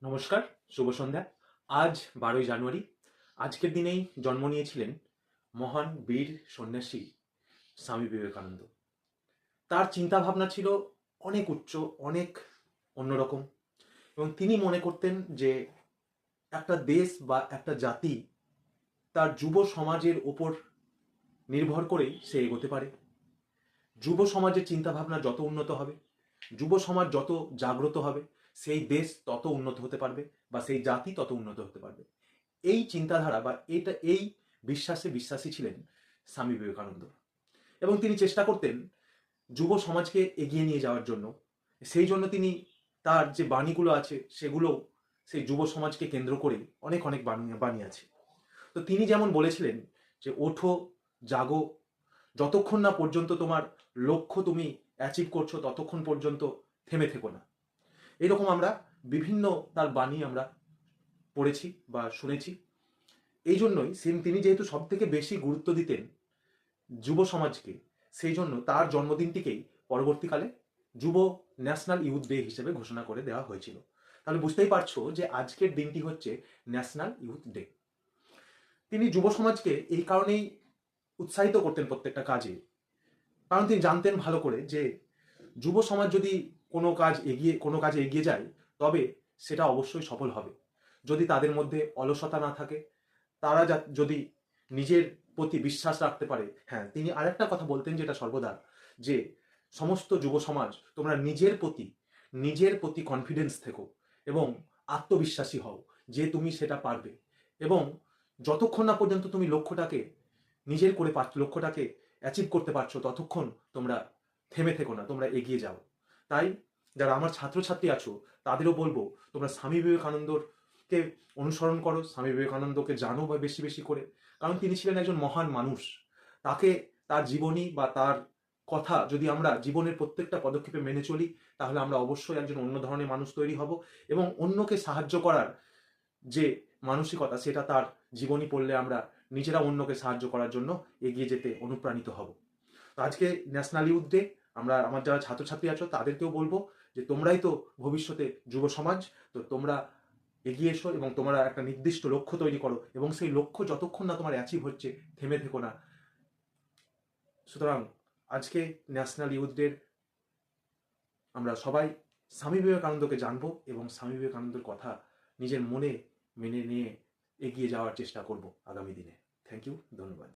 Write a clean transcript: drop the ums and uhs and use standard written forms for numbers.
নমস্কার, শুভ সন্ধ্যা। আজ 12ই জানুয়ারি। আজকের দিনেই জন্ম নিয়েছিলেন মহান বীর সন্ন্যাসী স্বামী বিবেকানন্দ। তার চিন্তাভাবনা ছিল অনেক উচ্চ, অনেক অন্যরকম, এবং তিনি মনে করতেন যে একটা দেশ বা একটা জাতি তার যুব সমাজের ওপর নির্ভর করেই সে এগোতে পারে। যুব সমাজের চিন্তাভাবনা যত উন্নত হবে, যুব সমাজ যত জাগ্রত হবে, সেই দেশ তত উন্নত হতে পারবে বা সেই জাতি তত উন্নত হতে পারবে। এই চিন্তাধারা বা এই বিশ্বাসী ছিলেন স্বামী বিবেকানন্দ। এবং তিনি চেষ্টা করতেন যুব সমাজকে এগিয়ে নিয়ে যাওয়ার জন্য। সেই জন্য তিনি তার যে বাণীগুলো আছে সেগুলো সেই যুব সমাজকে কেন্দ্র করে অনেক অনেক বাণী আছে। তো তিনি যেমন বলেছিলেন যে ওঠো, জাগো, যতক্ষণ না পর্যন্ত তোমার লক্ষ্য তুমি অ্যাচিভ করছো ততক্ষণ পর্যন্ত থেমে থেকো না। এরকম আমরা বিভিন্ন তার বাণী আমরা পড়েছি বা শুনেছি। এই জন্যই তিনি যেহেতু সব থেকে বেশি গুরুত্ব দিতেন যুব সমাজকে, সেই জন্য তার জন্মদিনটিকেই পরবর্তীকালে যুব ন্যাশনাল ইউথ ডে হিসেবে ঘোষণা করে দেওয়া হয়েছিল। তাহলে বুঝতেই পারছো যে আজকের দিনটি হচ্ছে ন্যাশনাল ইউথ ডে। তিনি যুব সমাজকে এই কারণেই উৎসাহিত করতেন প্রত্যেকটা কাজে, কারণ তিনি জানতেন ভালো করে যে যুব সমাজ যদি কোনো কাজে এগিয়ে যায় তবে সেটা অবশ্যই সফল হবে। যদি তাদের মধ্যে অলসতা না থাকে, তারা যদি নিজের প্রতি বিশ্বাস রাখতে পারে। হ্যাঁ, তিনি আরেকটা কথা বলতেন যেটা সর্বদা, যে সমস্ত যুব সমাজ তোমরা নিজের প্রতি কনফিডেন্স থেকো এবং আত্মবিশ্বাসী হও যে তুমি সেটা পারবে। এবং যতক্ষণ না পর্যন্ত তুমি লক্ষ্যটাকে অ্যাচিভ করতে পারছো ততক্ষণ তোমরা থেমে থেকো না, তোমরা এগিয়ে যাও। তাই যারা আমার ছাত্রছাত্রী আছো তাদেরও বলবো, তোমরা স্বামী বিবেকানন্দকে অনুসরণ করো, স্বামী বিবেকানন্দকে জানো বা বেশি বেশি করে। কারণ তিনি ছিলেন একজন মহান মানুষ। তার জীবনী বা তার কথা যদি আমরা জীবনের প্রত্যেকটা পদক্ষেপে মেনে চলি, তাহলে আমরা অবশ্যই একজন অন্য ধরনের মানুষ তৈরি হব এবং অন্যকে সাহায্য করার যে মানসিকতা, সেটা তার জীবনী পড়লে আমরা নিজেরা অন্যকে সাহায্য করার জন্য এগিয়ে যেতে অনুপ্রাণিত হব। তো আজকে ন্যাশনাল ইউথ ডে। আমার যারা ছাত্রছাত্রী আছো তাদেরকেও বলবো যে তোমরাই তো ভবিষ্যতে যুব সমাজ। তো তোমরা এগিয়ে এসো এবং তোমরা একটা নির্দিষ্ট লক্ষ্য তৈরি করো, এবং সেই লক্ষ্য যতক্ষণ না তোমার অ্যাচিভ হচ্ছে থেমে থেকো না। সুতরাং আজকে ন্যাশনাল ইউথ ডে আমরা সবাই স্বামী বিবেকানন্দকে জানবো এবং স্বামী বিবেকানন্দের কথা নিজের মনে মেনে নিয়ে এগিয়ে যাওয়ার চেষ্টা করব আগামী দিনে। থ্যাংক ইউ, ধন্যবাদ।